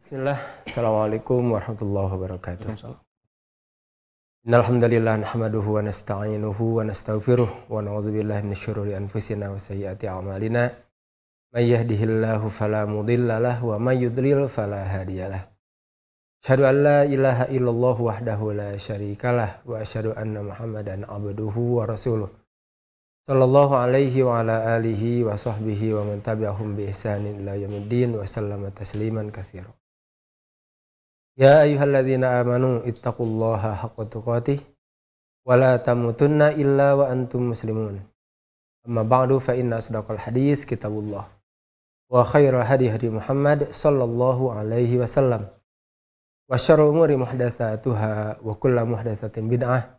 Bismillah, Assalamualaikum warahmatullahi wabarakatuh. Innal hamdalillah nahmaduhu wa nasta'inuhu wa nastaghfiruh wa na'udzu billahi min syururi anfusina wa sayyiati a'malina. May yahdihillahu fala mudilla lahu wa may yudlil fala hadiyalah. Asyhadu an la ilaha illallah wahdahu la syarikalah wa asyhadu anna Muhammadan abduhu wa rasuluh. Sallallahu alaihi wa ala alihi wa sahbihi wa man tabi'ahum bi ihsanin ila yaumiddin wa sallama tasliman katsiran. Ya ayyuhalladzina amanu ittaqullaha haqqa tuqatih wa la tamutunna illa wa antum muslimun. Amma ba'du fa inna asdaqal hadits kitabullah wa khairal hadi hadi Muhammad sallallahu alaihi wasallam wa syarrul umuri muhdatsatuha wa kullu muhdatsatin bid'ah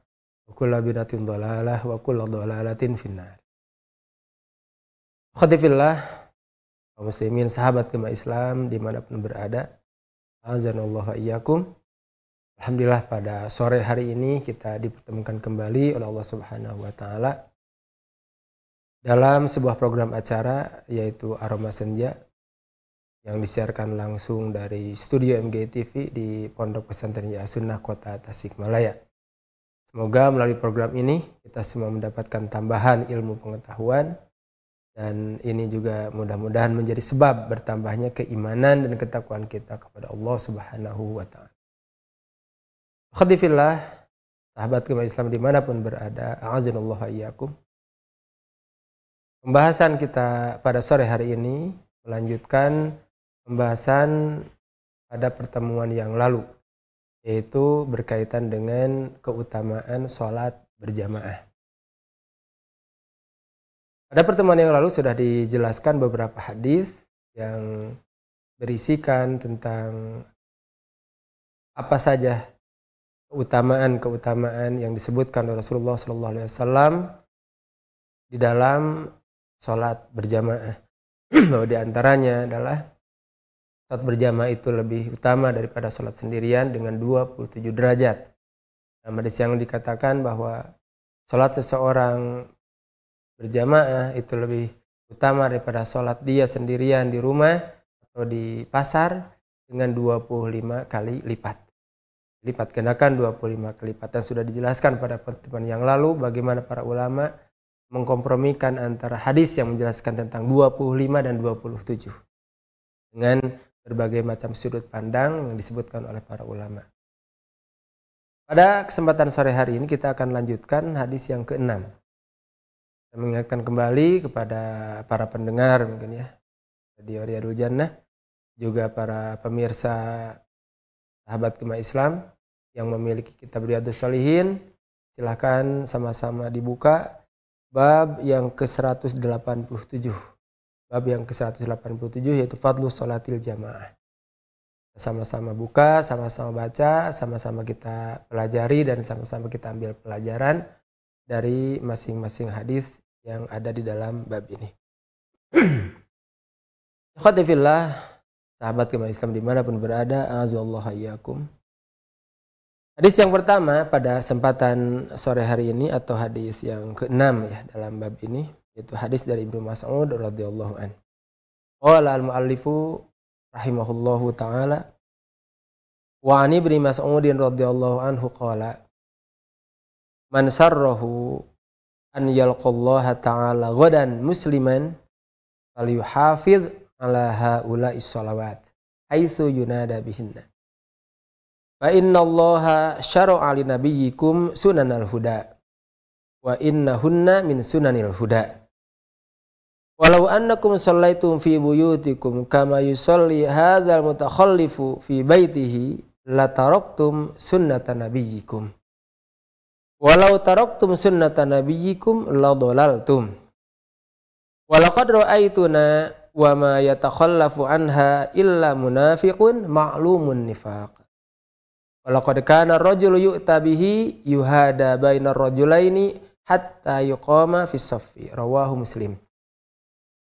wa kullu bid'atin dhalalah wa kullu dhalalatin finnar. Khatifillah kaum muslimin, sahabat agama Islam dimanapun berada, azanallahu iyyakum. Alhamdulillah pada sore hari ini kita dipertemukan kembali oleh Allah Subhanahu wa taala dalam sebuah program acara yaitu Aroma Senja yang disiarkan langsung dari studio MGI TV di Pondok Pesantren Sunnah Kota Tasikmalaya. Semoga melalui program ini kita semua mendapatkan tambahan ilmu pengetahuan, dan ini juga mudah-mudahan menjadi sebab bertambahnya keimanan dan ketakwaan kita kepada Allah Subhanahu wa ta'ala. Khadifillah, sahabat agama Islam dimanapun berada, a'azinallahu iyyakum. Pembahasan kita pada sore hari ini melanjutkan pembahasan pada pertemuan yang lalu, yaitu berkaitan dengan keutamaan sholat berjamaah. Pada pertemuan yang lalu sudah dijelaskan beberapa hadis yang berisikan tentang apa saja keutamaan yang disebutkan oleh Rasulullah SAW di dalam sholat berjamaah. Bahwa di antaranya adalah sholat berjamaah itu lebih utama daripada sholat sendirian dengan 27 derajat. Dalam hadis yang dikatakan bahwa sholat seseorang berjamaah itu lebih utama daripada sholat dia sendirian di rumah atau di pasar dengan 25 kali lipat. Lipat gandakan 25 kali lipat. Dan sudah dijelaskan pada pertemuan yang lalu bagaimana para ulama mengkompromikan antara hadis yang menjelaskan tentang 25 dan 27 dengan berbagai macam sudut pandang yang disebutkan oleh para ulama. Pada kesempatan sore hari ini kita akan lanjutkan hadis yang ke-6. Saya mengingatkan kembali kepada para pendengar mungkin ya Radio Riyadul Jannah, juga para pemirsa sahabat agama Islam yang memiliki kitab Riyadhus Shalihin, silakan sama-sama dibuka bab yang ke-187. Bab yang ke-187 yaitu Fadlus Sholatil Jamaah. Sama-sama buka, sama-sama baca, sama-sama kita pelajari dan sama-sama kita ambil pelajaran dari masing-masing hadis yang ada di dalam bab ini. Ikhwatifillah, sahabat agama Islam dimanapun berada, a'azzallahu iyyakum. Hadis yang pertama pada kesempatan sore hari ini atau hadis yang ke-6 ya dalam bab ini, yaitu hadis dari Ibnu Mas'ud radhiyallahu an. Qala al-muallifu rahimahullahu taala wa 'an Ibnu Mas'udin radhiyallahu anhu qala man sarrahu an yalqallaha ta'ala ghadan musliman falyuhafidh ala haula'is shalawat haitsu yunada bihinna fa innallaha syara'a li nabiyyikum sunanal huda wa innahunna min sunanil huda walau annakum shallaitum fi buyutikum kama yusalli hadzal mutakhallifu fi baitihi la taraktum sunnata nabiyyikum walau taraktum sunnata nabiyyikum la dhalaltum walaqad ra'aituna wa ma yatakhallafu anha illa munafiqun ma'lumun nifaq walaqad kana ar-rajulu yu'ta bihi yuhada bainar rajulaini hatta yuqama fi saffi rawahu Muslim.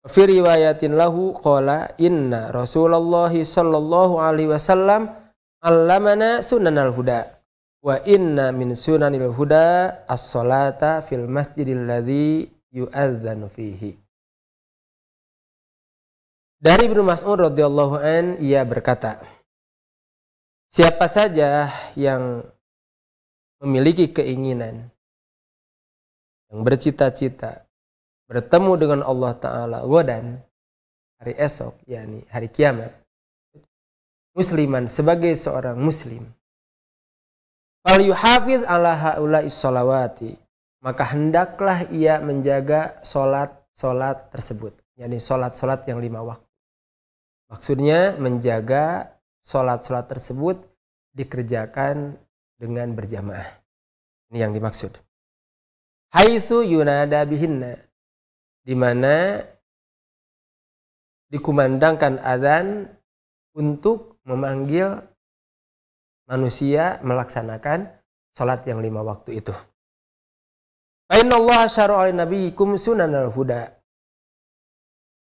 Fi riwayatin lahu qala inna Rasulullah sallallahu alaihi wasallam allamana sunanal huda wa inna min sunanil huda as-salata fil masjidil ladzi yu'adzanu fihi. Dari Ibnu Mas'ud radhiyallahu an ia berkata, Siapa saja yang memiliki keinginan, yang bercita-cita bertemu dengan Allah Ta'ala godan hari esok, yakni hari kiamat, musliman sebagai seorang muslim, fal yuhafidz ala haula'is sholawati, maka hendaklah ia menjaga solat tersebut, yakni solat yang 5 waktu. Maksudnya menjaga solat tersebut dikerjakan dengan berjamaah. Ini yang dimaksud. Haitsu yunada bihinna, di mana dikumandangkan adzan untuk memanggil manusia melaksanakan salat yang 5 waktu itu. Fa innallaha syara'a linabiyyikum sunanal huda.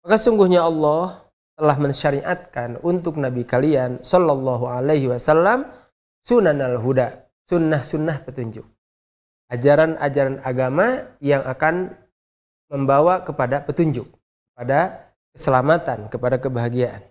Maka sungguhnya Allah telah mensyariatkan untuk nabi kalian sallallahu alaihi wasallam sunanal huda, sunnah-sunnah petunjuk. Ajaran-ajaran agama yang akan membawa kepada petunjuk, kepada keselamatan, kepada kebahagiaan.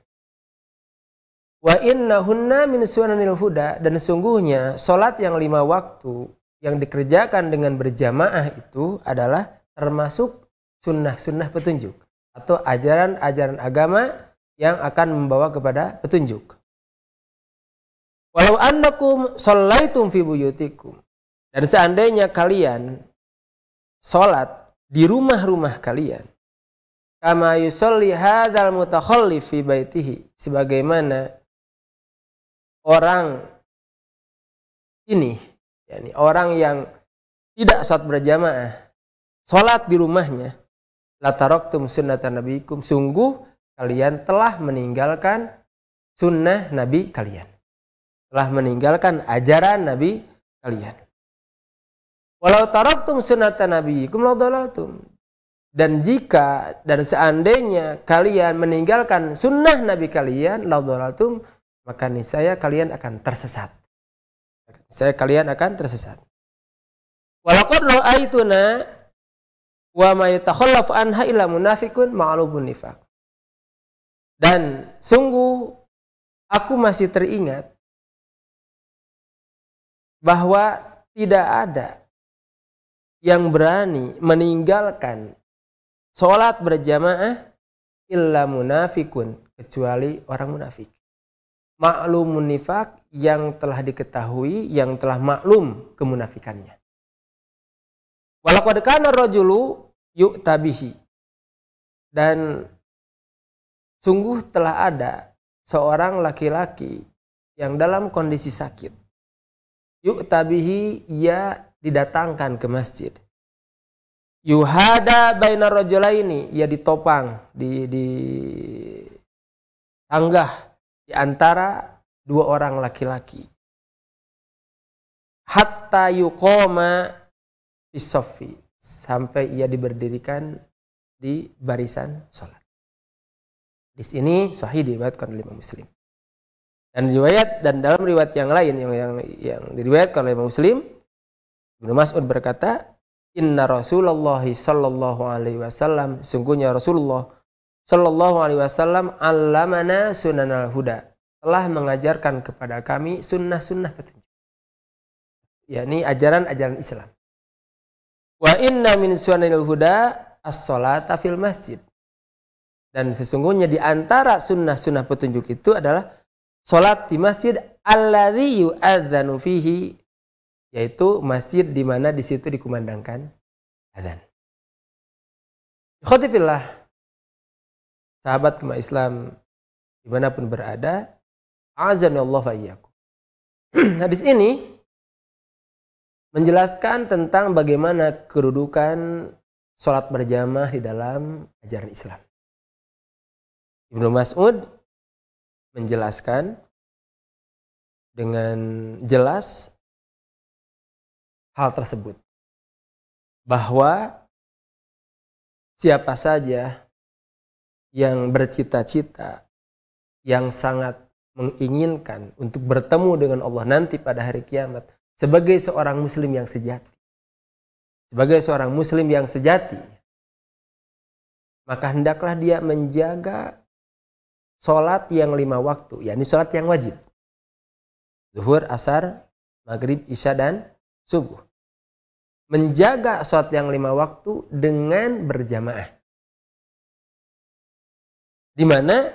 Wa innahunna min sunanil huda, dan sesungguhnya salat yang 5 waktu yang dikerjakan dengan berjamaah itu adalah termasuk sunnah-sunnah petunjuk atau ajaran-ajaran agama yang akan membawa kepada petunjuk. Walau annakum shallaitum fi buyutikum, dan seandainya kalian salat di rumah-rumah kalian, kama yusolli hadzal mutakhallif fi baitihi, sebagaimana orang ini, yakni orang yang tidak salat berjamaah, salat di rumahnya, la taraktum sunnatan nabiyikum, sungguh kalian telah meninggalkan sunnah nabi kalian, telah meninggalkan ajaran nabi kalian. Walau taraktum sunnatan nabiyikum la dhalaltum, dan jika dan seandainya kalian meninggalkan sunnah nabi kalian, la dhalaltum, maka niscaya kalian akan tersesat. Niscaya kalian akan tersesat. Walaqad ra'aituna wa ma yatakhallafu anha illa munafiqun ma'lubun nifaq. Dan sungguh aku masih teringat bahwa tidak ada yang berani meninggalkan sholat berjamaah illa munafikun, kecuali orang munafik. Ma'lumun nifaq, yang telah diketahui, yang telah maklum kemunafikannya. Walaqad kana rajulu yu'tabihi, dan sungguh telah ada seorang laki-laki yang dalam kondisi sakit. Yu'tabihi, ia didatangkan ke masjid. Yuhada bainar rajulaini, ia ditopang, di tanggah di antara 2 orang laki-laki. Hatta yuqama fisoffi, sampai ia diberdirikan di barisan sholat. Di sini sahih diriwayatkan oleh Imam Muslim. Dan dalam riwayat yang lain yang diriwayatkan oleh Imam Muslim, Ibnu Mas'ud berkata, inna Rasulullah sallallahu alaihi wasallam, sungguhnya Rasulullah sallallahu alaihi wasallam allamana sunanal huda, telah mengajarkan kepada kami sunnah-sunnah petunjuk, yakni ajaran-ajaran Islam. Wa inna min sunanil huda as-sholata fil masjid, dan sesungguhnya di antara sunnah-sunnah petunjuk itu adalah salat di masjid alladzi yu'adzanu fihi, yaitu masjid di mana di situ dikumandangkan adzan. Khotifillah, sahabat kema Islam dimanapun berada, azanallahu wa iyyakum. Hadis ini menjelaskan tentang bagaimana kedudukan salat berjamaah di dalam ajaran Islam. Ibnu Mas'ud menjelaskan dengan jelas hal tersebut, bahwa siapa saja yang bercita-cita, yang sangat menginginkan untuk bertemu dengan Allah nanti pada hari kiamat sebagai seorang muslim yang sejati, maka hendaklah dia menjaga salat yang 5 waktu, yakni salat yang wajib. Zuhur, asar, maghrib, isya, dan subuh. Menjaga sholat yang 5 waktu dengan berjamaah. Di mana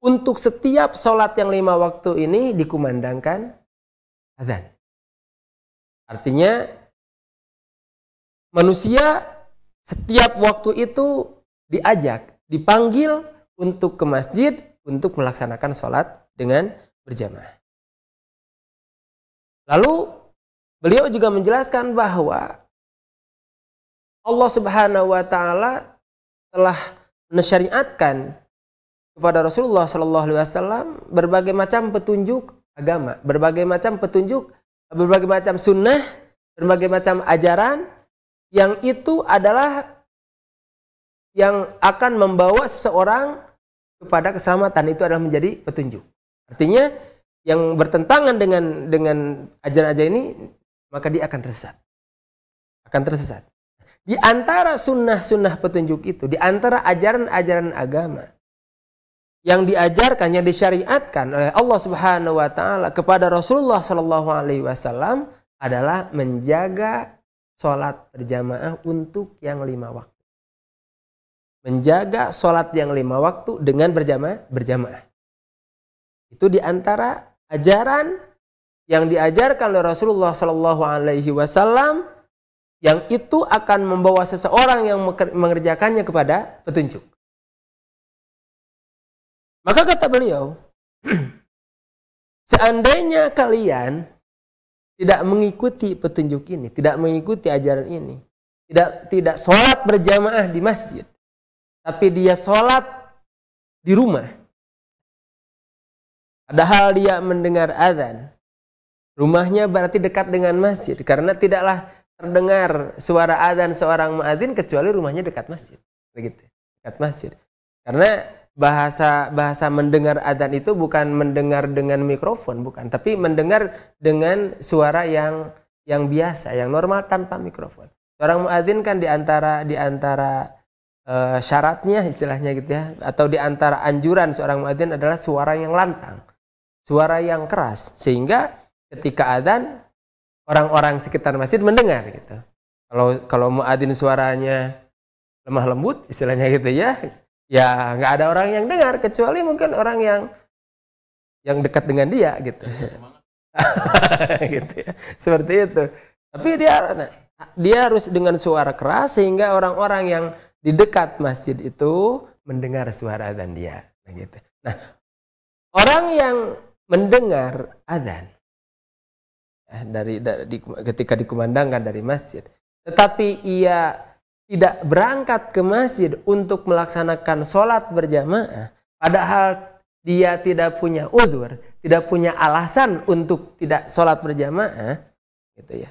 untuk setiap sholat yang 5 waktu ini dikumandangkan azan. Artinya manusia setiap waktu itu diajak, dipanggil untuk ke masjid untuk melaksanakan sholat dengan berjamaah. Lalu beliau juga menjelaskan bahwa Allah Subhanahu wa taala telah mensyariatkan kepada Rasulullah sallallahu alaihi wasallam berbagai macam petunjuk agama, berbagai macam petunjuk, berbagai macam sunnah, berbagai macam ajaran yang itu adalah yang akan membawa seseorang kepada keselamatan, itu adalah menjadi petunjuk. Artinya yang bertentangan dengan ajaran-ajaran ini, maka dia akan tersesat. Akan tersesat. Di antara sunnah-sunnah petunjuk itu, di antara ajaran-ajaran agama yang diajarkan, yang disyariatkan oleh Allah Subhanahu wa taala kepada Rasulullah sallallahu alaihi wasallam adalah menjaga sholat berjamaah untuk yang 5 waktu. Menjaga sholat yang 5 waktu dengan berjamaah. Itu di antara ajaran yang diajarkan oleh Rasulullah sallallahu alaihi wasallam yang itu akan membawa seseorang yang mengerjakannya kepada petunjuk. Maka kata beliau, seandainya kalian tidak mengikuti petunjuk ini, tidak mengikuti ajaran ini, tidak sholat berjamaah di masjid, tapi dia sholat di rumah, padahal dia mendengar azan, rumahnya berarti dekat dengan masjid, karena tidaklah terdengar suara azan seorang muadzin kecuali rumahnya dekat masjid, begitu, dekat masjid. Karena bahasa mendengar azan itu bukan mendengar dengan mikrofon, bukan, tapi mendengar dengan suara yang biasa, yang normal tanpa mikrofon. Seorang muadzin kan di antara syaratnya istilahnya gitu ya, atau di antara anjuran seorang muadzin adalah suara yang lantang, suara yang keras, sehingga ketika azan orang-orang sekitar masjid mendengar gitu. Kalau muadzin suaranya lemah lembut istilahnya gitu ya, ya nggak ada orang yang dengar kecuali mungkin orang yang dekat dengan dia gitu. Gitu ya. Seperti itu. Tapi dia harus dengan suara keras sehingga orang-orang yang di dekat masjid itu mendengar suara azan dia, gitu. Nah, orang yang mendengar azan ketika dikumandangkan dari masjid, tetapi ia tidak berangkat ke masjid untuk melaksanakan sholat berjamaah, padahal dia tidak punya uzur, tidak punya alasan untuk tidak sholat berjamaah, gitu ya.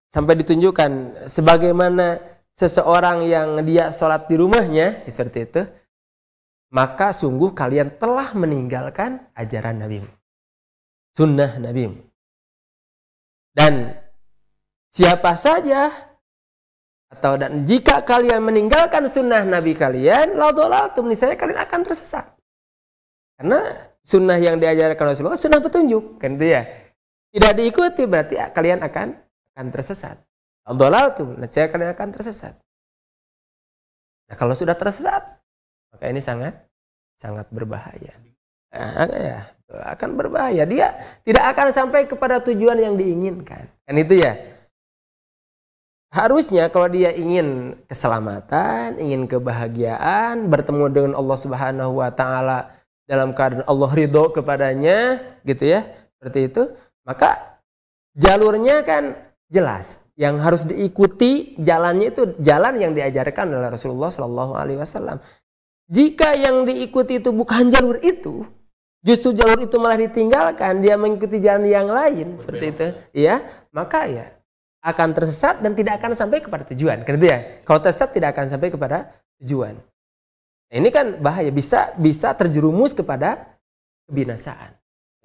Sampai ditunjukkan sebagaimana seseorang yang dia sholat di rumahnya, seperti itu, maka sungguh kalian telah meninggalkan ajaran Nabimu, sunnah Nabimu. Dan siapa saja dan jika kalian meninggalkan sunnah Nabi kalian, la dhalatum, niscaya kalian akan tersesat. Karena sunnah yang diajarkan Rasulullah sunnah petunjuk, kan itu ya. Tidak diikuti berarti kalian akan tersesat. La dhalatum, niscaya kalian akan tersesat. Nah, kalau sudah tersesat, maka ini sangat berbahaya. Ya, akan berbahaya. Dia tidak akan sampai kepada tujuan yang diinginkan. Kan itu ya. Harusnya kalau dia ingin keselamatan, ingin kebahagiaan, bertemu dengan Allah Subhanahu wa taala dalam keadaan Allah ridho kepadanya, gitu ya. Seperti itu, maka jalurnya kan jelas. Yang harus diikuti jalannya itu jalan yang diajarkan oleh Rasulullah sallallahu alaihi wasallam. Jika yang diikuti itu bukan jalur itu, justru jalur itu malah ditinggalkan, dia mengikuti jalan yang lain, seperti itu, ya, maka ya akan tersesat dan tidak akan sampai kepada tujuan, kan itu ya. Kalau tersesat tidak akan sampai kepada tujuan. Nah, ini kan bahaya, bisa terjerumus kepada kebinasaan.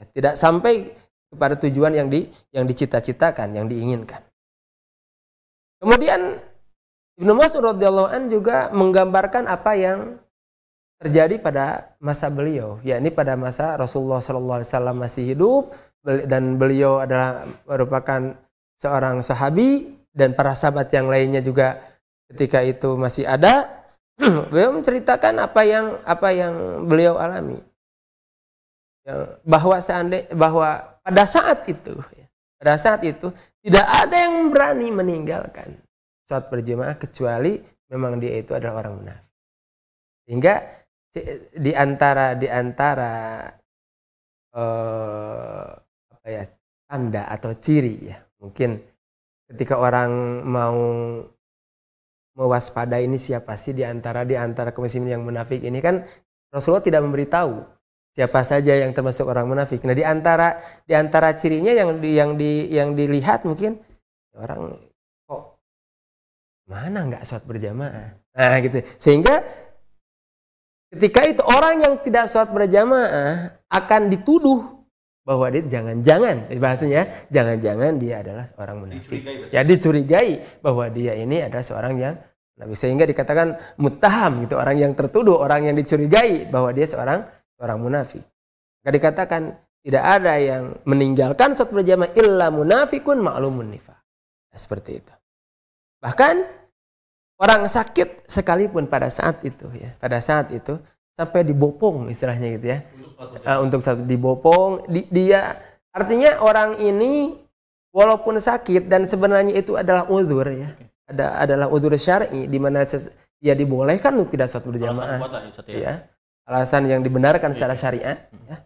Ya, tidak sampai kepada tujuan yang dicita-citakan, yang diinginkan. Kemudian Ibnu Mas'ud radhiyallahu anhu juga menggambarkan apa yang terjadi pada masa beliau, yakni pada masa Rasulullah SAW masih hidup dan beliau adalah merupakan seorang sahabi dan para sahabat yang lainnya juga ketika itu masih ada. Beliau menceritakan apa yang beliau alami, bahwa pada saat itu tidak ada yang berani meninggalkan sholat berjamaah kecuali memang dia itu adalah orang munafik. Sehingga di antara tanda atau ciri ya, mungkin ketika orang mau mewaspadai ini siapa sih di antara kaum muslimin yang munafik ini, kan Rasulullah tidak memberitahu siapa saja yang termasuk orang munafik. Nah, di antara cirinya yang dilihat mungkin orang kok mana nggak sholat berjamaah. Nah, gitu. Sehingga ketika itu orang yang tidak sholat berjamaah akan dituduh bahwa dia jangan-jangan dia adalah orang munafik. Ya, dicurigai bahwa dia ini adalah seorang yang munafik. Sehingga dikatakan muttaham gitu, orang yang tertuduh, orang yang dicurigai bahwa dia seorang munafik. Maka dikatakan tidak ada yang meninggalkan sholat berjamaah illa munafikun ma'lumun nifaq. Nah, seperti itu. Bahkan orang sakit sekalipun pada saat itu sampai dibopong istilahnya gitu ya. Untuk satu dibopong, dia artinya orang ini walaupun sakit dan sebenarnya itu adalah uzur ya, adalah uzur syar'i di mana dia dibolehkan untuk tidak sholat berjamaah, ya, alasan yang dibenarkan secara syariat ya,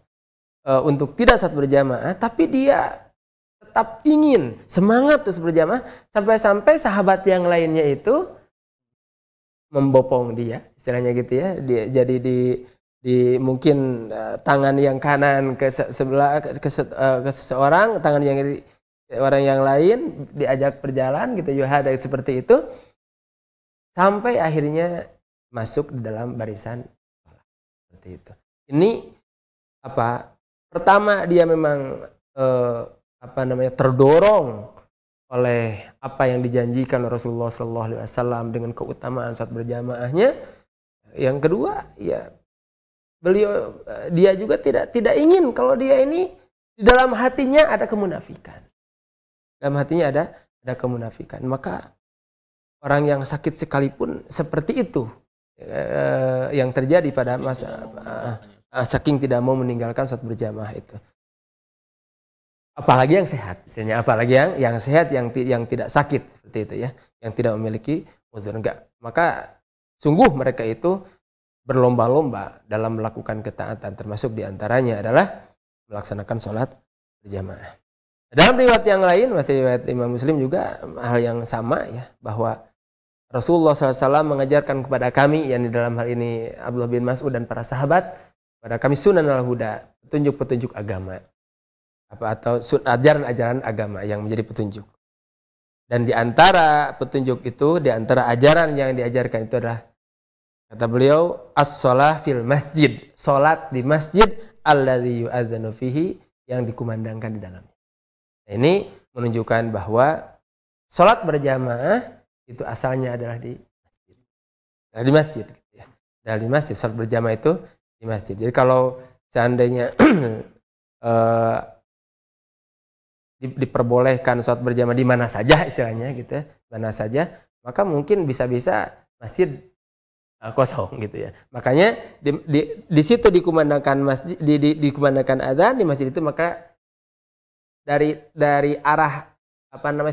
untuk tidak sholat berjamaah, tapi dia tetap ingin semangat terus berjamaah sampai sahabat yang lainnya itu membopong dia, istilahnya gitu ya, dia jadi di mungkin tangan yang kanan ke sebelah ke seseorang, tangan yang orang yang lain diajak berjalan gitu, yuhada seperti itu, sampai akhirnya masuk di dalam barisan seperti itu. Ini pertama dia memang terdorong oleh apa yang dijanjikan Rasulullah SAW dengan keutamaan saat berjamaahnya. Yang kedua ya, dia juga tidak ingin kalau dia ini di dalam hatinya ada kemunafikan. Dalam hatinya ada kemunafikan. Maka orang yang sakit sekalipun seperti itu yang terjadi pada masa saking tidak mau meninggalkan sholat berjamaah itu. Apalagi yang sehat, misalnya apalagi yang sehat yang tidak sakit seperti itu ya, yang tidak memiliki uzur enggak. Maka sungguh mereka itu berlomba-lomba dalam melakukan ketaatan, termasuk diantaranya adalah melaksanakan sholat berjamaah. Dalam riwayat yang lain, masih riwayat Imam Muslim juga hal yang sama ya, bahwa Rasulullah SAW mengajarkan kepada kami, yakni dalam hal ini Abdullah bin Mas'ud dan para sahabat, kepada kami sunan al-huda, petunjuk-petunjuk agama, atau ajaran-ajaran agama yang menjadi petunjuk. Dan di antara petunjuk itu, di antara ajaran yang diajarkan itu adalah, kata beliau, as-shalah fil masjid, salat di masjid alladzi yu'adzanu fihi, yang dikumandangkan di dalamnya. Nah, ini menunjukkan bahwa salat berjamaah itu asalnya adalah di masjid. Nah, di masjid gitu ya. Dan di masjid, salat berjamaah itu di masjid. Jadi kalau seandainya diperbolehkan salat berjamaah di mana saja istilahnya gitu ya, mana saja, maka mungkin bisa-bisa masjid kosong gitu ya. Makanya di situ dikumandangkan masjid, dikumandangkan adzan di masjid itu, maka dari arah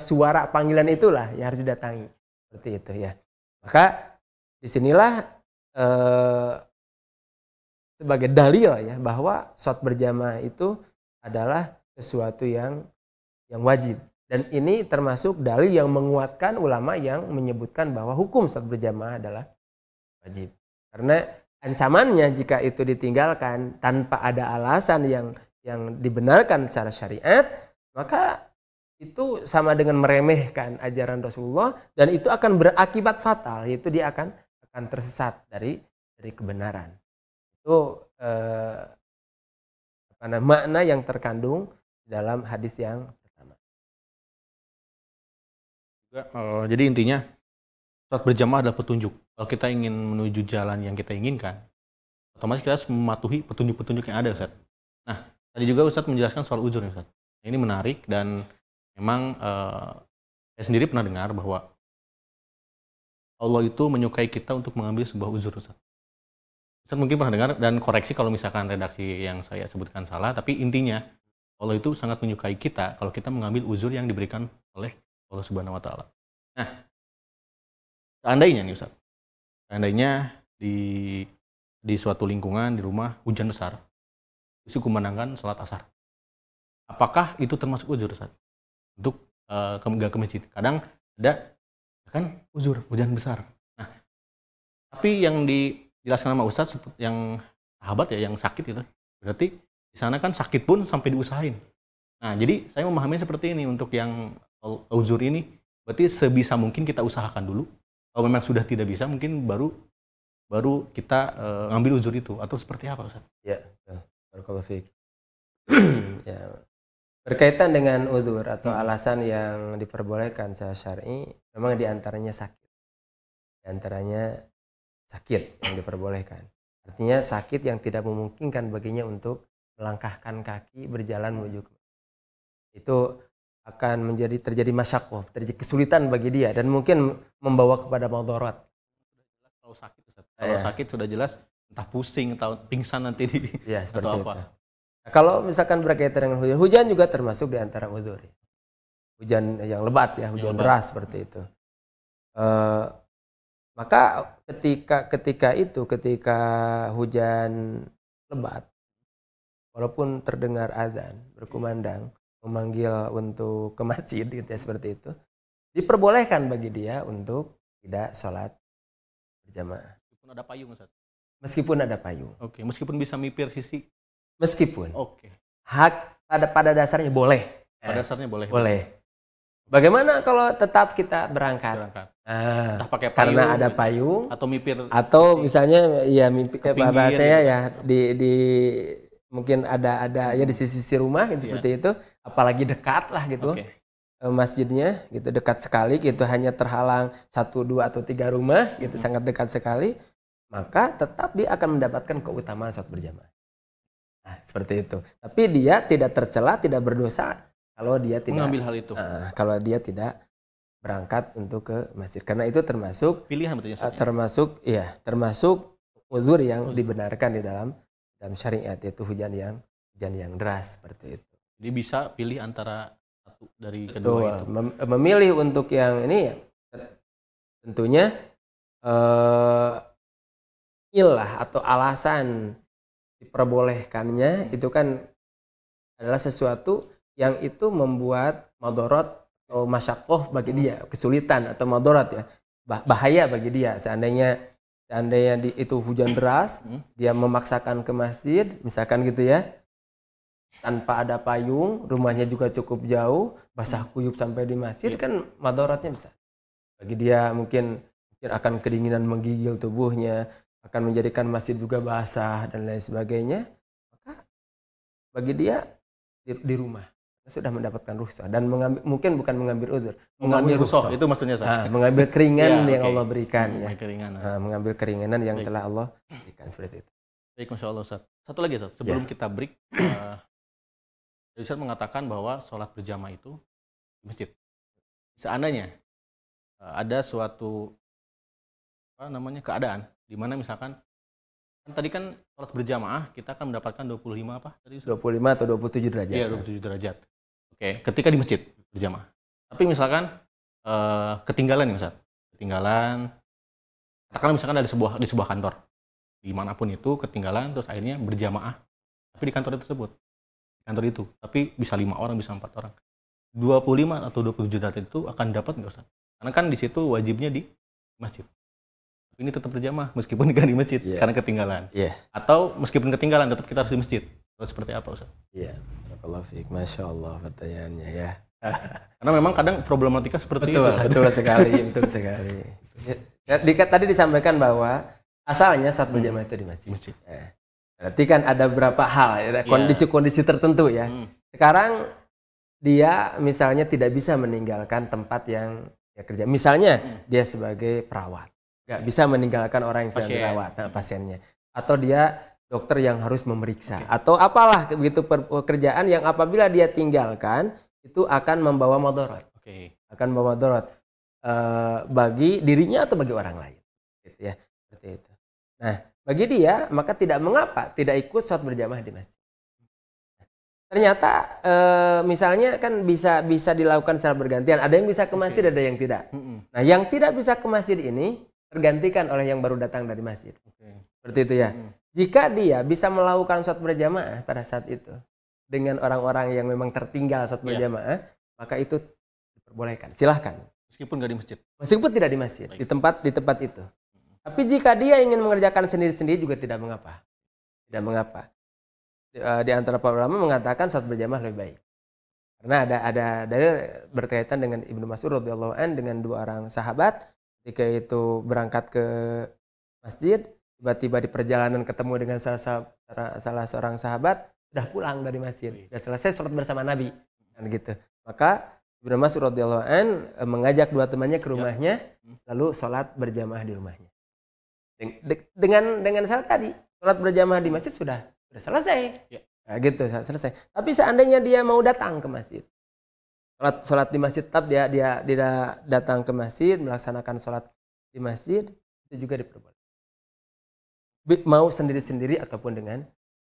suara panggilan itulah yang harus didatangi seperti itu ya. Maka disinilah sebagai dalil ya bahwa sholat berjamaah itu adalah sesuatu yang wajib, dan ini termasuk dalil yang menguatkan ulama yang menyebutkan bahwa hukum sholat berjamaah adalah wajib. Karena ancamannya jika itu ditinggalkan tanpa ada alasan yang dibenarkan secara syariat, maka itu sama dengan meremehkan ajaran Rasulullah, dan itu akan berakibat fatal, yaitu dia akan tersesat dari kebenaran. Itu makna yang terkandung dalam hadis yang pertama. Jadi intinya sholat berjamaah adalah petunjuk. Kalau kita ingin menuju jalan yang kita inginkan, otomatis kita harus mematuhi petunjuk-petunjuk yang ada, Ustaz. Nah, tadi juga Ustaz menjelaskan soal uzur, Ustaz. Ini menarik dan memang saya sendiri pernah dengar bahwa Allah itu menyukai kita untuk mengambil sebuah uzur, Ustaz. Ustaz mungkin pernah dengar, dan koreksi kalau misalkan redaksi yang saya sebutkan salah, tapi intinya Allah itu sangat menyukai kita kalau kita mengambil uzur yang diberikan oleh Allah Subhanahu wa taala. Nah, seandainya nih Ustaz, seandainya di suatu lingkungan di rumah hujan besar, terus kumandangkan sholat asar. Apakah itu termasuk uzur, Ustaz? Untuk nggak ke masjid? Kadang ada kan uzur hujan besar. Nah, tapi yang dijelaskan sama Ustaz yang sahabat ya, yang sakit itu, berarti di sana kan sakit pun sampai diusahain. Nah, jadi saya memahaminya seperti ini. Untuk yang uzur ini, berarti sebisa mungkin kita usahakan dulu. Kalau memang sudah tidak bisa, mungkin baru kita ngambil uzur itu, atau seperti apa, Ustaz? Ya, barakallahu fiik. Ya, berkaitan dengan uzur atau alasan yang diperbolehkan secara syar'i, memang diantaranya sakit. Diantaranya sakit yang diperbolehkan. Artinya sakit yang tidak memungkinkan baginya untuk melangkahkan kaki berjalan menuju ke itu akan terjadi masyaqqah, terjadi kesulitan bagi dia dan mungkin membawa kepada madarat. Kalau sakit, Ustaz. Kalau sakit sudah jelas entah pusing atau pingsan nanti ya, seperti atau itu. apa. Nah, kalau misalkan berkaitan dengan hujan juga termasuk di antara uzur. Hujan yang lebat ya, hujan deras seperti itu. Maka ketika hujan lebat, walaupun terdengar azan berkumandang memanggil untuk ke masjid gitu ya, seperti itu, diperbolehkan bagi dia untuk tidak sholat berjamaah. Meskipun ada payung, Ustaz. Meskipun ada payung. Oke, meskipun bisa mipir sisi. Meskipun. Oke. Hak pada dasarnya boleh. Pada dasarnya boleh. Boleh. Bagaimana kalau tetap kita berangkat? Entah pakai payung, karena ada payung atau mipir, atau misalnya ya mimpi bahasanya ya di mungkin ada ya di sisi rumah gitu, seperti itu, apalagi dekat lah gitu. Masjidnya gitu, dekat sekali gitu, hanya terhalang 1, 2 atau 3 rumah gitu, sangat dekat sekali, maka tetap dia akan mendapatkan keutamaan sholat berjamaah. Nah, seperti itu. Tapi dia tidak tercela, tidak berdosa kalau dia tidak mengambil hal itu. Kalau dia tidak berangkat untuk ke masjid, karena itu termasuk pilihan, betulnya, termasuk uzur yang dibenarkan di dalam syariat, yaitu hujan yang deras seperti itu. Jadi bisa pilih antara satu dari kedua itu. Memilih untuk yang ini tentunya ilah atau alasan diperbolehkannya itu kan adalah sesuatu yang itu membuat madarat atau masyaqqah bagi dia, kesulitan atau madarat ya, bahaya bagi dia. Seandainya itu hujan deras, dia memaksakan ke masjid, misalkan gitu ya, tanpa ada payung, rumahnya juga cukup jauh, basah kuyup sampai di masjid, kan madaratnya besar. Bagi dia mungkin akan kedinginan menggigil tubuhnya, akan menjadikan masjid juga basah dan lain sebagainya. Maka bagi dia di rumah sudah mendapatkan rukhsah dan mungkin bukan mengambil uzur, mengambil rukhsah. Itu maksudnya, mengambil keringanan yang Allah berikan ya. Mengambil keringanan yang telah Allah berikan, seperti itu. Baik, Masya Allah, Ustaz. Satu lagi, Ustaz. Sebelum kita break, Ustaz mengatakan bahwa sholat berjamaah itu di masjid. Seandainya ada suatu keadaan di mana misalkan tadi kan sholat berjamaah kita akan mendapatkan 25 apa tadi? 25 atau 27 derajat. Iya, 27 derajat. Oke, ketika di masjid berjamaah. Tapi misalkan ketinggalan nih, Ustaz. Ketinggalan. Katakanlah misalkan ada di sebuah kantor. Dimanapun itu ketinggalan, terus akhirnya berjamaah. Tapi di kantor tersebut. Kantor itu. Tapi bisa 5 orang, bisa 4 orang. 25 atau 27 derajat itu akan dapat nggak, Ustaz? Karena kan di situ wajibnya di masjid. Ini tetap berjamaah meskipun di masjid karena ketinggalan. Atau meskipun ketinggalan tetap kita harus di masjid. Atau seperti apa, Ustaz? Barakallahu fiik. Masya Allah pertanyaannya ya. Karena memang kadang problematika seperti itu. Betul sekali, betul sekali. Tadi disampaikan bahwa asalnya sholat berjamaah itu di masjid. Berarti kan ada beberapa hal, kondisi-kondisi tertentu ya. Sekarang dia misalnya tidak bisa meninggalkan tempat yang dia kerja. Misalnya dia sebagai perawat. Nggak bisa meninggalkan orang yang sedang dirawat, pasiennya. atau dia dokter yang harus memeriksa atau apalah begitu pekerjaan yang apabila dia tinggalkan itu akan membawa mudarat. Akan membawa mudarat bagi dirinya atau bagi orang lain. Gitu ya. Seperti itu. Nah, bagi dia maka tidak mengapa tidak ikut sholat berjamaah di masjid. Ternyata misalnya kan bisa dilakukan secara bergantian. Ada yang bisa ke masjid, ada yang tidak. Nah, yang tidak bisa ke masjid ini tergantikan oleh yang baru datang dari masjid. Seperti itu ya. Jika dia bisa melakukan sholat berjamaah pada saat itu dengan orang-orang yang memang tertinggal sholat berjamaah, maka itu diperbolehkan. Silahkan. Meskipun nggak di masjid. Meskipun tidak di masjid, di tempat itu. Tapi jika dia ingin mengerjakan sendiri-sendiri juga tidak mengapa. Tidak mengapa. Di antara para ulama mengatakan sholat berjamaah lebih baik. Karena ada dalil berkaitan dengan Ibnu Mas'ud radhiyallahu an dengan dua orang sahabat ketika itu berangkat ke masjid, tiba-tiba di perjalanan ketemu dengan salah seorang sahabat sudah pulang dari masjid, sudah selesai sholat bersama Nabi, kan gitu. Maka Ibnu Mas'ud radhiyallahu an mengajak dua temannya ke rumahnya, lalu sholat berjamaah di rumahnya. Dengan syarat tadi, sholat berjamaah di masjid sudah selesai, nah, gitu selesai. Tapi seandainya dia mau datang ke masjid, sholat di masjid, tetap dia tidak datang ke masjid melaksanakan sholat di masjid, itu juga diperbolehkan. Mau sendiri-sendiri ataupun dengan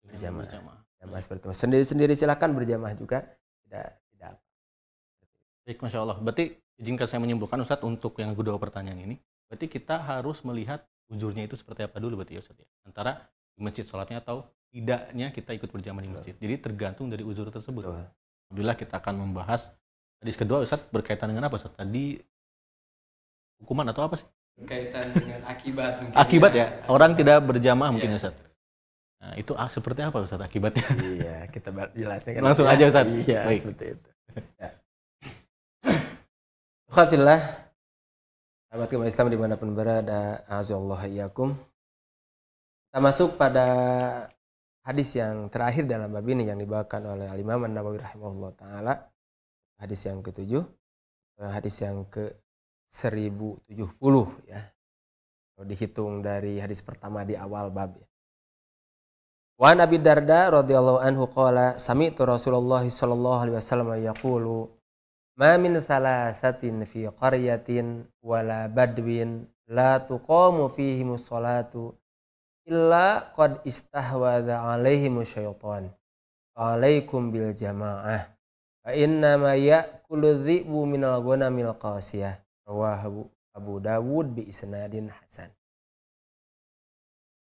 berjamaah. Seperti itu. Sendiri-sendiri silakan, berjamaah juga tidak. Baik, Masya Allah. Berarti izinkan saya menyimpulkan Ustadz untuk yang kedua pertanyaan ini. Berarti kita harus melihat uzurnya itu seperti apa dulu berarti ya Ustadz ya. Antara di masjid sholatnya atau tidaknya kita ikut berjamaah di masjid. Jadi tergantung dari uzur tersebut. Alhamdulillah kita akan membahas hadis kedua Ustadz berkaitan dengan apa Ustadz? Tadi hukuman atau apa sih? Berkaitan dengan akibat mungkin. Akibat ya? Orang tidak berjamaah mungkin Ustaz. Nah, itu seperti apa Ustaz akibatnya? Iya, kita jelasnya kan. Langsung aja Ustaz. Iya, baik. Seperti itu. Ya. Alhamdulillah, sahabat umat Islam dimanapun berada, azallahu iyyakum. Kita masuk pada hadis yang terakhir dalam bab ini yang dibawakan oleh Al-Imam An-Nawawi rahimahullah ta'ala. Hadis yang ke-7, hadis yang ke-1070 ya. Kalau dihitung dari hadis pertama di awal bab ya. Wa Nabi Darda radhiyallahu anhu qala sami'tu Rasulullah sallallahu alaihi wasallam yaqulu ma min thalathatin fi qaryatin wala badwin la tuqamu fihimus salatu illa qad istahwadha alaihimus syaitan. Alaikum bil jamaah. Fa inna ma ya'kulu dhi'bu minal ghanamil qasiyah. Rawahu Abu Dawud bi isnadin hasan.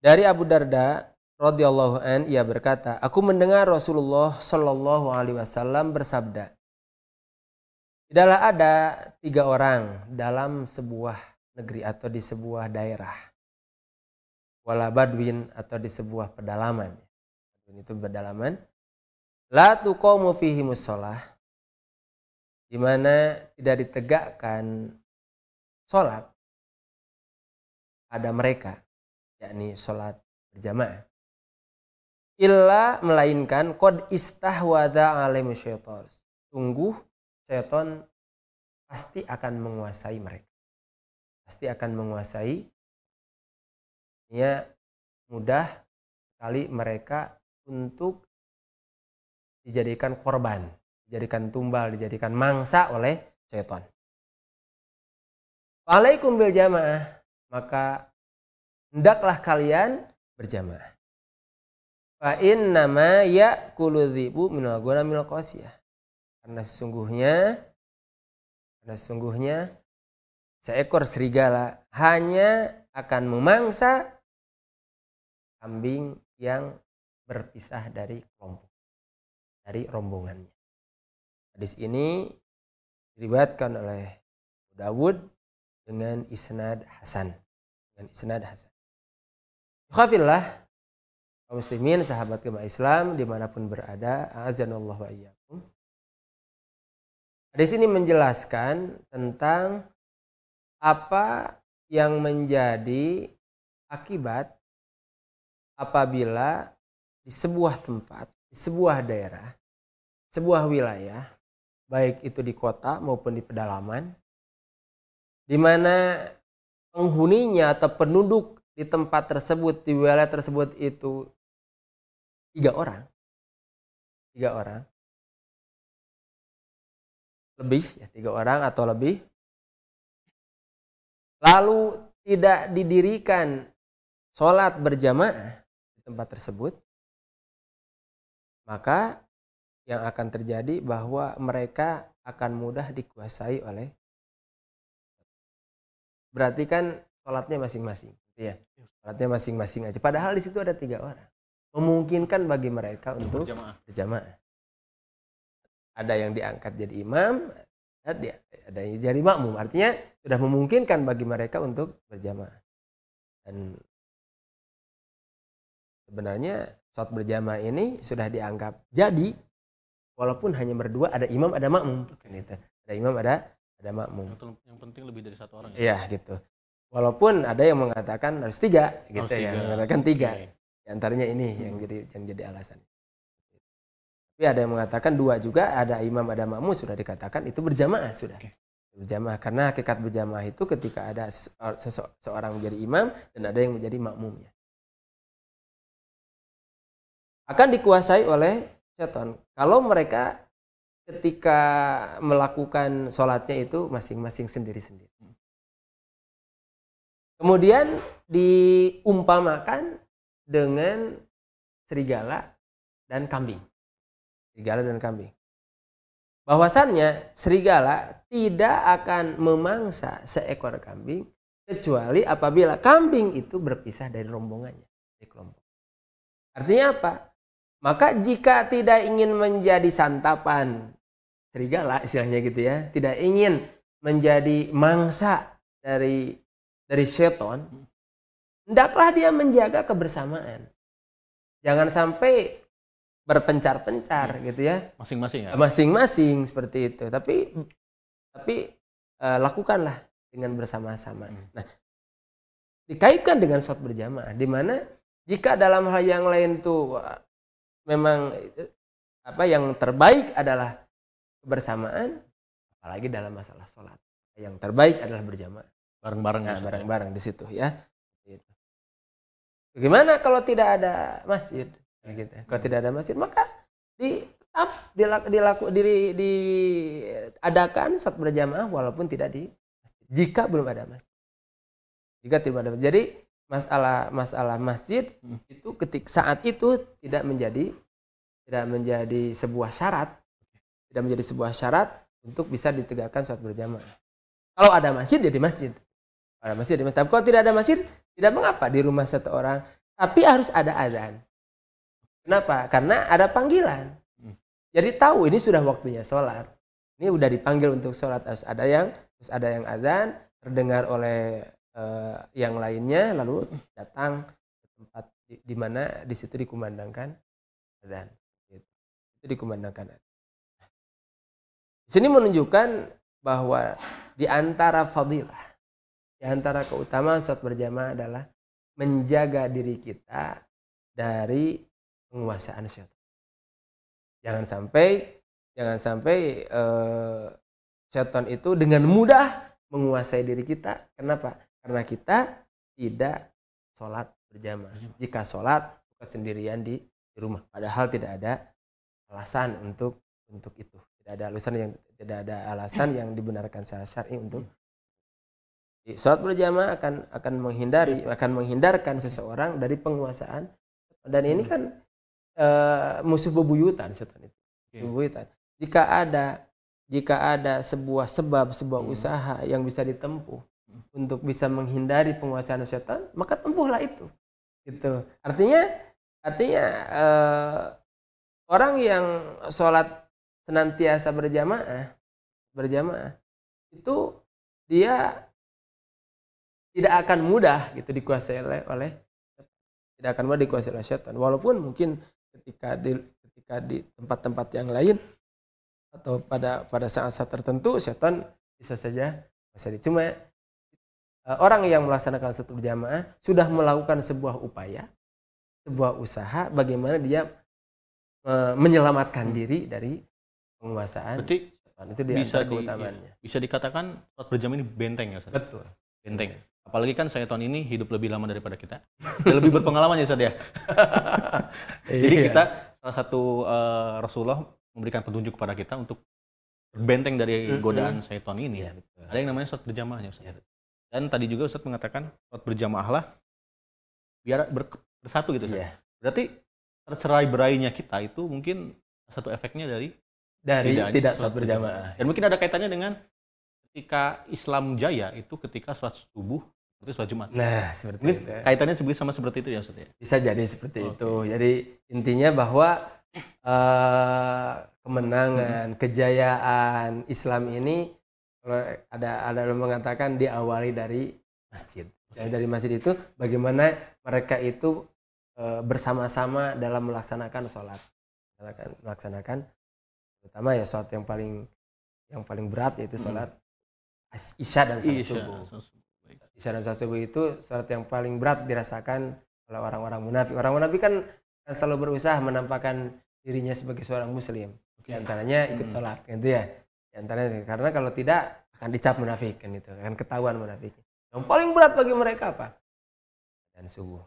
Dari Abu Darda radhiyallahu an ia berkata, aku mendengar Rasulullah sallallahu alaihi wasallam bersabda, tidaklah ada 3 orang dalam sebuah negeri atau di sebuah daerah, wala badwin atau di sebuah pedalaman. Itu pedalaman. La tuqamu fihimus shalah, di mana tidak ditegakkan sholat pada mereka, yakni sholat berjamaah, illa melainkan qad istahwadha alaihimus syaitan, sungguh syaitan pasti akan menguasai mereka, pasti akan menguasai. Ya, mudah sekali mereka untuk dijadikan korban, dijadikan tumbal, dijadikan mangsa oleh syaitan. Alaikum bil jamaah, maka hendaklah kalian berjamaah. Fa inna ma ya'kulu dhi'bu minal ghanamil qasiyah. Karena sesungguhnya seekor serigala hanya akan memangsa kambing yang berpisah dari kelompok, dari rombongannya. Hadis ini diriwayatkan oleh Abu Dawud dengan isnad hasan. Khafillah kaum muslimin, sahabat umat Islam dimanapun berada, azanallahu wa iyyakum. Hadis ini menjelaskan tentang apa yang menjadi akibat apabila di sebuah tempat, di sebuah daerah, sebuah wilayah, baik itu di kota maupun di pedalaman, di mana penghuninya atau penduduk di tempat tersebut, di wilayah tersebut itu 3 orang, 3 orang, lebih ya 3 orang atau lebih, lalu tidak didirikan sholat berjamaah di tempat tersebut, maka yang akan terjadi bahwa mereka akan mudah dikuasai oleh, berarti kan sholatnya masing-masing, ya, sholatnya masing-masing aja. Padahal di situ ada 3 orang, memungkinkan bagi mereka untuk berjamaah. Ada yang diangkat jadi imam, ada yang jadi makmum. Artinya sudah memungkinkan bagi mereka untuk berjamaah. Dan sebenarnya sholat berjamaah ini sudah dianggap jadi, walaupun hanya berdua, ada imam, ada makmum. Gitu. Ada imam, ada makmum. Yang penting lebih dari 1 orang. Iya, gitu. Walaupun ada yang mengatakan harus 3, gitu ya. Yang mengatakan 3. Di antaranya ini yang jadi alasan. Tapi ada yang mengatakan 2 juga, ada imam, ada makmum, sudah dikatakan itu berjamaah sudah. Berjamaah, karena hakikat berjamaah itu ketika ada seorang menjadi imam dan ada yang menjadi makmumnya. Akan dikuasai oleh setan. Kalau mereka ketika melakukan sholatnya itu masing-masing sendiri-sendiri. Kemudian diumpamakan dengan serigala dan kambing. Serigala dan kambing. Bahwasannya serigala tidak akan memangsa seekor kambing kecuali apabila kambing itu berpisah dari rombongannya, dari kelompok. Artinya apa? Maka jika tidak ingin menjadi santapan serigala, istilahnya gitu ya, tidak ingin menjadi mangsa dari setan, hendaklah dia menjaga kebersamaan. Jangan sampai berpencar-pencar gitu ya. Masing-masing ya. Masing-masing seperti itu. Tapi lakukanlah dengan bersama-sama. Nah, dikaitkan dengan sholat berjamaah, di mana jika dalam hal yang lain tuh memang yang terbaik adalah kebersamaan, apalagi dalam masalah sholat, yang terbaik adalah berjamaah. Bareng-bareng. Nah, bareng-bareng di situ ya. Bagaimana kalau tidak ada masjid? Gitu. Kalau tidak ada masjid, maka diadakan sholat berjamaah walaupun tidak di masjid. Jika belum ada masjid. Jika tidak ada masjid. Jadi masalah masjid itu saat itu tidak menjadi sebuah syarat. Tidak menjadi sebuah syarat untuk bisa ditegakkan sholat berjamaah. Kalau ada masjid, ya di masjid. Ada masjid, di masjid. Tapi kalau tidak ada masjid, tidak mengapa di rumah satu orang. Tapi harus ada azan. Kenapa? Karena ada panggilan. Jadi tahu ini sudah waktunya sholat. Ini udah dipanggil untuk sholat. Harus ada yang azan, terdengar oleh yang lainnya, lalu datang ke tempat di mana di situ dikumandangkan azan. Itu dikumandangkan. Di sini menunjukkan bahwa di antara fadilah, di antara keutamaan sholat berjamaah adalah menjaga diri kita dari penguasaan syaitan. Jangan sampai syaitan itu dengan mudah menguasai diri kita. Kenapa? Karena kita tidak sholat berjamaah. Jika sholat sendirian di rumah, padahal tidak ada alasan untuk itu. Tidak ada alasan yang dibenarkan secara syar'i untuk sholat berjamaah akan menghindarkan seseorang dari penguasaan. Dan ini kan musuh bebuyutan setan itu. Bebuyutan. Jika ada sebuah usaha yang bisa ditempuh untuk bisa menghindari penguasaan setan, maka tempuhlah itu. Gitu. Artinya orang yang sholat senantiasa berjamaah itu dia tidak akan mudah gitu dikuasai oleh tidak akan mudah dikuasai oleh setan. Walaupun mungkin ketika di tempat-tempat yang lain atau pada saat-saat tertentu setan bisa saja cuma orang yang melaksanakan sholat berjamaah sudah melakukan sebuah upaya, sebuah usaha bagaimana dia menyelamatkan diri dari penguasaan. Berarti setan. Itu di antara keutamaannya. Bisa dikatakan sholat berjamaah ini benteng ya, Ustaz? Betul. Benteng. Apalagi kan syaitan ini hidup lebih lama daripada kita. Dia lebih berpengalaman ya Ustaz ya. Jadi kita salah satu Rasulullah memberikan petunjuk kepada kita untuk berbenteng dari godaan syaitan ini. Iya, betul. Ada yang namanya sholat berjamaah ya Ustaz. Iya, betul. Dan tadi juga Ustaz mengatakan sholat berjamaah lah biar bersatu gitu Ustaz. Iya. Berarti tercerai berainya kita itu mungkin satu efeknya dari Tidak sholat berjamaah. Dan mungkin ada kaitannya dengan ketika Islam jaya itu ketika sholat subuh seperti sholat Jumat. Nah, seperti Ini itu. kaitannya sama seperti itu ya Ustaz ya? Bisa jadi seperti itu. Jadi intinya bahwa kemenangan, kejayaan Islam ini ada yang mengatakan diawali dari masjid. Jadi dari masjid itu bagaimana mereka itu bersama-sama dalam melaksanakan sholat, melaksanakan terutama ya sholat yang paling berat yaitu sholat isya dan sholat subuh. Isya dan sholat subuh itu sholat yang paling berat dirasakan oleh orang-orang munafik. Orang munafik kan selalu berusaha menampakkan dirinya sebagai seorang muslim. Di antaranya ikut sholat, gitu ya. Di antaranya karena kalau tidak akan dicap munafik kan itu, akan ketahuan munafik. Yang paling berat bagi mereka apa? Dan subuh.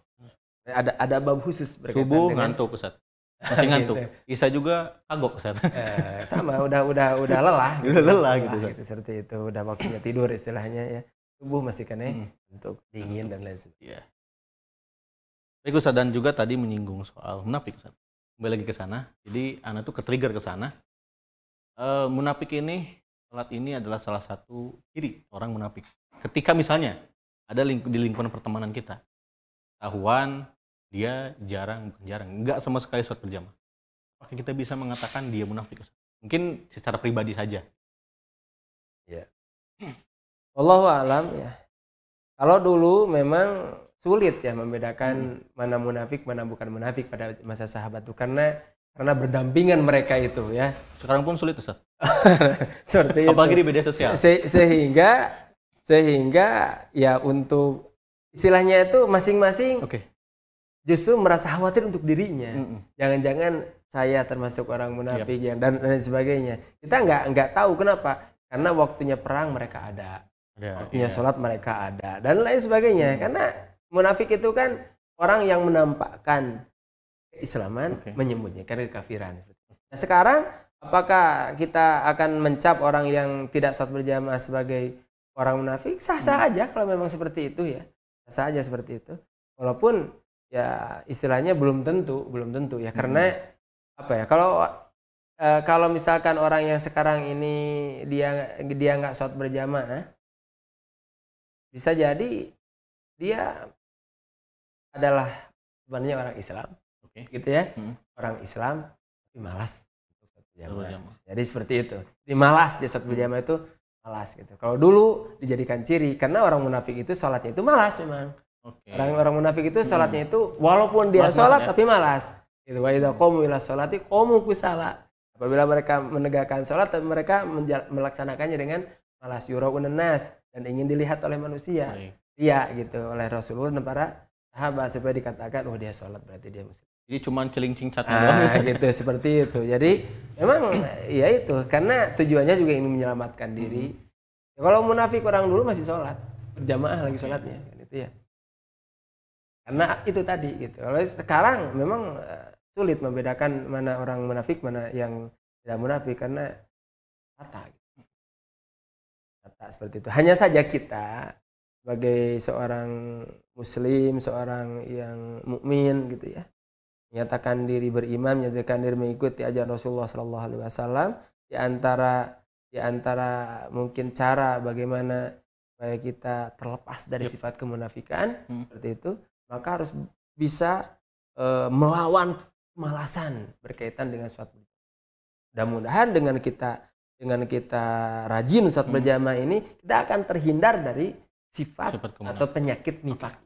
Ada bab khusus berkaitan subuh dengan ngantuk Ustaz. Masih ngantuk. Gitu. Isya juga kagok Ustaz. Sama udah lelah. Udah lelah gitu, gitu seperti itu, udah waktunya tidur istilahnya ya. Subuh masih kena untuk dingin dan lain sebagainya. Iya. Baik Ustaz, dan juga tadi menyinggung soal munafik Ustaz. Kembali lagi ke sana. Jadi anak tuh ke-trigger ke sana. Munafik ini, salat ini adalah salah satu ciri orang munafik. Ketika misalnya ada di lingkungan pertemanan kita, tahuan dia jarang, enggak sama sekali sholat berjamaah. Apakah kita bisa mengatakan dia munafik? Mungkin secara pribadi saja. Ya. Wallahu a'lam ya. Kalau dulu memang sulit ya membedakan mana munafik, mana bukan munafik pada masa sahabat itu karena berdampingan mereka itu ya. Sekarang pun sulit Ustaz. Seperti apalagi itu. di media sosial. Sehingga ya untuk istilahnya itu masing-masing justru merasa khawatir untuk dirinya. Jangan-jangan saya termasuk orang munafik yang dan lain sebagainya. Kita nggak tahu kenapa. Karena waktunya perang mereka ada. Waktunya sholat mereka ada dan lain sebagainya. Karena munafik itu kan orang yang menampakkan keislaman, menyembunyikan kekafiran. Nah, sekarang apakah kita akan mencap orang yang tidak sholat berjamaah sebagai orang munafik? Sah-sah aja kalau memang seperti itu ya. Sah aja seperti itu. Walaupun ya istilahnya belum tentu ya. Karena apa ya? Kalau misalkan orang yang sekarang ini dia nggak sholat berjamaah, bisa jadi dia adalah sebenarnya orang Islam, gitu ya, orang Islam tapi malas untuk sholat berjamaah. Jadi seperti itu, di malas dia sholat berjamaah itu malas gitu. Kalau dulu dijadikan ciri karena orang munafik itu sholatnya itu malas memang. Orang munafik itu sholatnya itu walaupun dia sholat tapi malas. Gitu. Wa idza qamu ila sholati qamu kusala. Apabila mereka menegakkan sholat, mereka melaksanakannya dengan malas. Yura'unan nas dan ingin dilihat oleh manusia. Iya gitu oleh Rasulullah dan para sahabat supaya dikatakan dia sholat berarti dia muslim. Jadi cuma celincing cat doang gitu seperti itu. Jadi memang ya itu karena tujuannya juga ingin menyelamatkan diri. Ya, kalau munafik orang dulu masih sholat berjamaah lagi sholatnya kan itu ya. Karena itu tadi gitu. Kalau sekarang memang sulit membedakan mana orang munafik mana yang tidak munafik karena kata seperti itu. Hanya saja kita sebagai seorang muslim, seorang yang mukmin gitu ya, menyatakan diri beriman, menyatakan diri mengikuti ajaran Rasulullah Sallallahu Alaihi Wasallam. Di antara mungkin cara bagaimana supaya kita terlepas dari sifat kemunafikan seperti itu, maka harus bisa melawan kemalasan berkaitan dengan sholat berjamaah. Mudah-mudahan dengan kita rajin sholat berjamaah ini kita akan terhindar dari sifat atau penyakit nifak